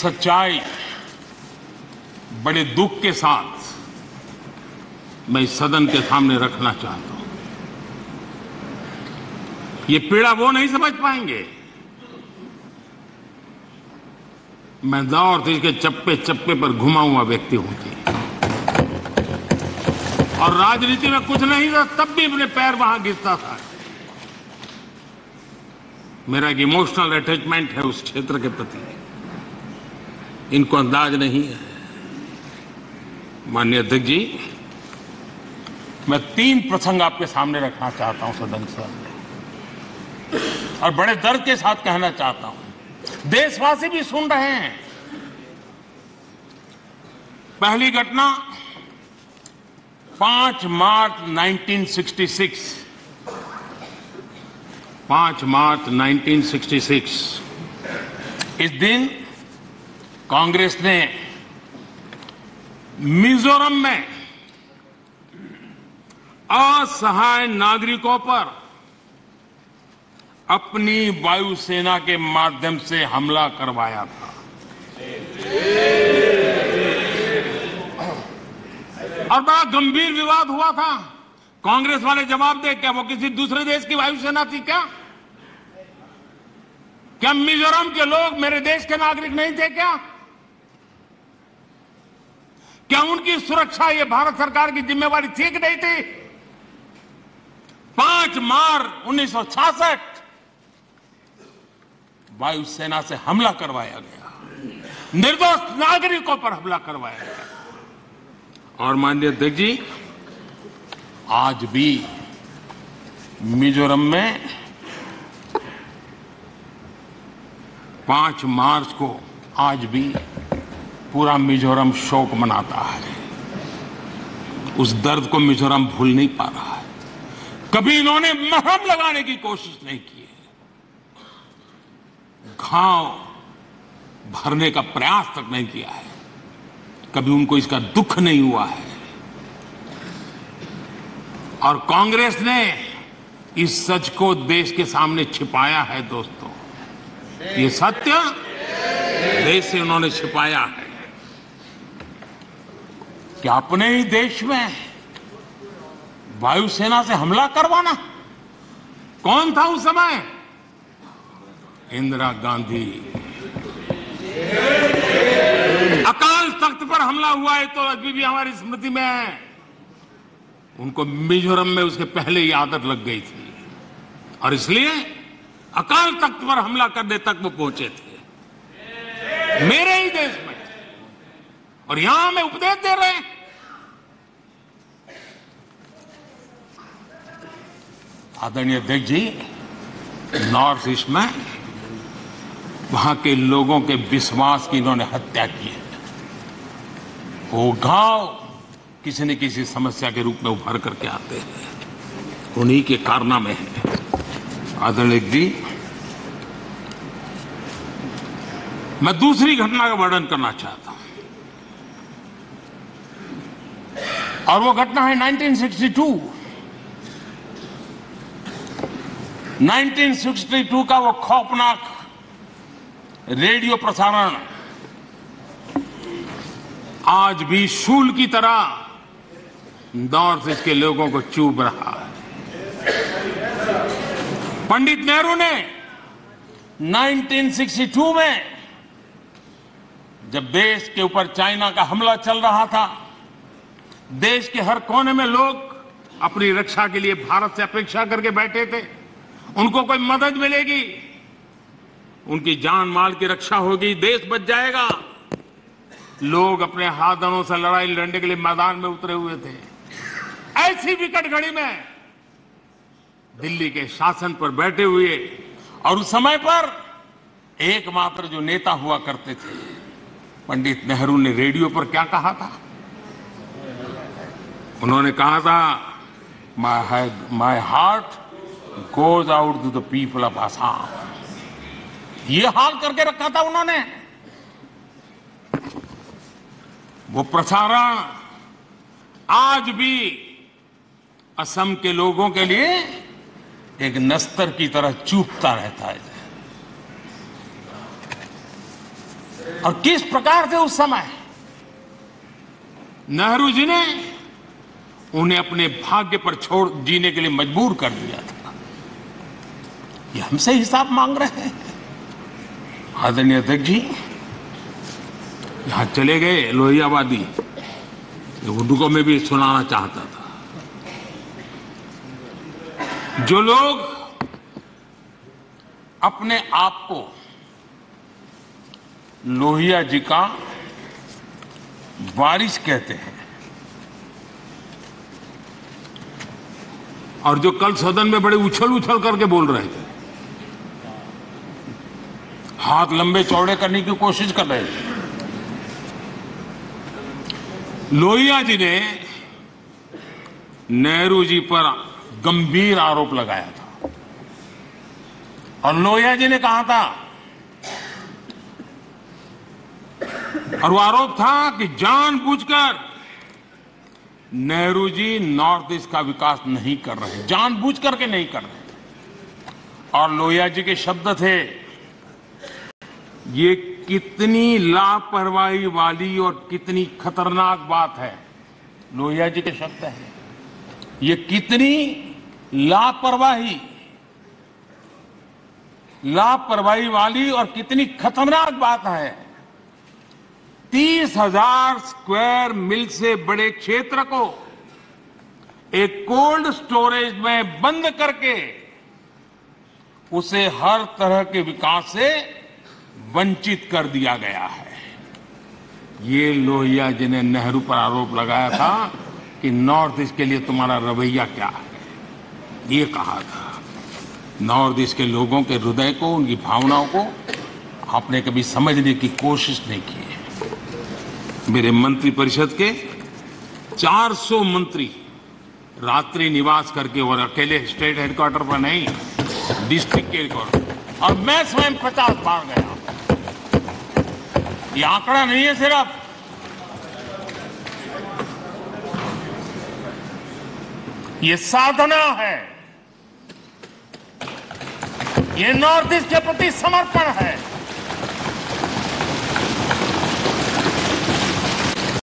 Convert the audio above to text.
सच्चाई बड़े दुख के साथ मैं इस सदन के सामने रखना चाहता हूं। ये पीड़ा वो नहीं समझ पाएंगे। मैं नॉर्थ ईस्ट के चप्पे चप्पे पर घुमा हुआ व्यक्ति हूं और राजनीति में कुछ नहीं था, तब भी अपने पैर वहां घिसता था। मेरा एक इमोशनल अटैचमेंट है उस क्षेत्र के प्रति, इनको अंदाज नहीं है। माननीय अध्यक्ष जी, मैं 3 प्रसंग आपके सामने रखना चाहता हूं सदन से, और बड़े दर्द के साथ कहना चाहता हूं, देशवासी भी सुन रहे हैं। पहली घटना 5 मार्च 1966, 5 मार्च 1966। इस दिन कांग्रेस ने मिजोरम में असहाय नागरिकों पर अपनी वायुसेना के माध्यम से हमला करवाया था। और बड़ा गंभीर विवाद हुआ था। कांग्रेस वाले जवाब दे, क्या वो किसी दूसरे देश की वायुसेना थी क्या? क्या मिजोरम के लोग मेरे देश के नागरिक नहीं थे क्या? क्या उनकी सुरक्षा ये भारत सरकार की जिम्मेवारी थी कि नहीं थी? 5 मार्च 1966 वायुसेना से हमला करवाया गया, निर्दोष नागरिकों पर हमला करवाया गया। और माननीय अध्यक्ष जी, आज भी मिजोरम में 5 मार्च को आज भी पूरा मिजोरम शोक मनाता है। उस दर्द को मिजोरम भूल नहीं पा रहा है। कभी इन्होंने मरहम लगाने की कोशिश नहीं की है, घाव भरने का प्रयास तक नहीं किया है। कभी उनको इसका दुख नहीं हुआ है। और कांग्रेस ने इस सच को देश के सामने छिपाया है। दोस्तों, ये सत्य देश से उन्होंने छिपाया है कि अपने ही देश में वायुसेना से हमला करवाना। कौन था उस समय? इंदिरा गांधी। अकाल तख्त पर हमला हुआ है तो अभी भी हमारी स्मृति में है। उनको मिजोरम में उसके पहले ही आदत लग गई थी और इसलिए अकाल तख्त पर हमला करने तक वो पहुंचे थे, मेरे ही देश में। और यहां हमें उपदेश दे रहे हैं। आदरणीय अध्यक्ष जी, नॉर्थ ईस्ट में वहां के लोगों के विश्वास की इन्होंने हत्या की है। वो घाव किसी न किसी समस्या के रूप में उभर करके आते हैं, उन्हीं के कारनामे हैं। आदरणीय जी, मैं दूसरी घटना का वर्णन करना चाहता हूं और वो घटना है 1962। 1962 का वो खौफनाक रेडियो प्रसारण आज भी शूल की तरह नॉर्थ ईस्ट के लोगों को चुभ रहा है। पंडित नेहरू ने 1962 में जब देश के ऊपर चाइना का हमला चल रहा था, देश के हर कोने में लोग अपनी रक्षा के लिए भारत से अपेक्षा करके बैठे थे। उनको कोई मदद मिलेगी, उनकी जान माल की रक्षा होगी, देश बच जाएगा। लोग अपने हाथों से लड़ाई लड़ने के लिए मैदान में उतरे हुए थे। ऐसी विकट घड़ी में दिल्ली के शासन पर बैठे हुए और उस समय पर एकमात्र जो नेता हुआ करते थे, पंडित नेहरू ने रेडियो पर क्या कहा था? उन्होंने कहा था, my heart goes out to the people of Assam. ये हाल करके रखा था उन्होंने। वो प्रसारण आज भी असम के लोगों के लिए एक नस्तर की तरह चूपता रहता है। और किस प्रकार से उस समय नेहरू जी ने उन्हें अपने भाग्य पर छोड़ जीने के लिए मजबूर कर दिया था। ये हमसे हिसाब मांग रहे हैं। आदरणीय अध्यक्ष जी यहां चले गए लोहियावादी, उर्दू को मैं भी सुनाना चाहता था। जो लोग अपने आप को लोहिया जी का वारिस कहते हैं और जो कल सदन में बड़े उछल उछल करके बोल रहे थे, हाथ लंबे चौड़े करने की कोशिश कर रहे थे, लोहिया जी ने नेहरू जी पर गंभीर आरोप लगाया था और लोहिया जी ने कहा था, और वो आरोप था कि जानबूझकर नेहरू जी नॉर्थ ईस्ट का विकास नहीं कर रहे, जानबूझ करके नहीं कर रहे। और लोहिया जी के शब्द थे, ये कितनी लापरवाही वाली और कितनी खतरनाक बात है। लोहिया जी के शब्द हैं, ये कितनी लापरवाही वाली और कितनी खतरनाक बात है। 30,000 स्क्वायर मील से बड़े क्षेत्र को एक कोल्ड स्टोरेज में बंद करके उसे हर तरह के विकास से वंचित कर दिया गया है। ये लोहिया जी ने नेहरू पर आरोप लगाया था कि नॉर्थ ईस्ट के लिए तुम्हारा रवैया क्या है। ये कहा था। नॉर्थ ईस्ट के लोगों के हृदय को, उनकी भावनाओं को आपने कभी समझने की कोशिश नहीं की है। मेरे मंत्रिपरिषद के 400 मंत्री रात्रि निवास करके, और अकेले स्टेट हेडक्वार्टर पर नहीं, डिस्ट्रिक्ट के हेडक्वार्टर, और मैं स्वयं 50 बार गया। ये आंकड़ा नहीं है सिर्फ, ये साधना है, ये नॉर्थ ईस्ट के प्रति समर्पण है।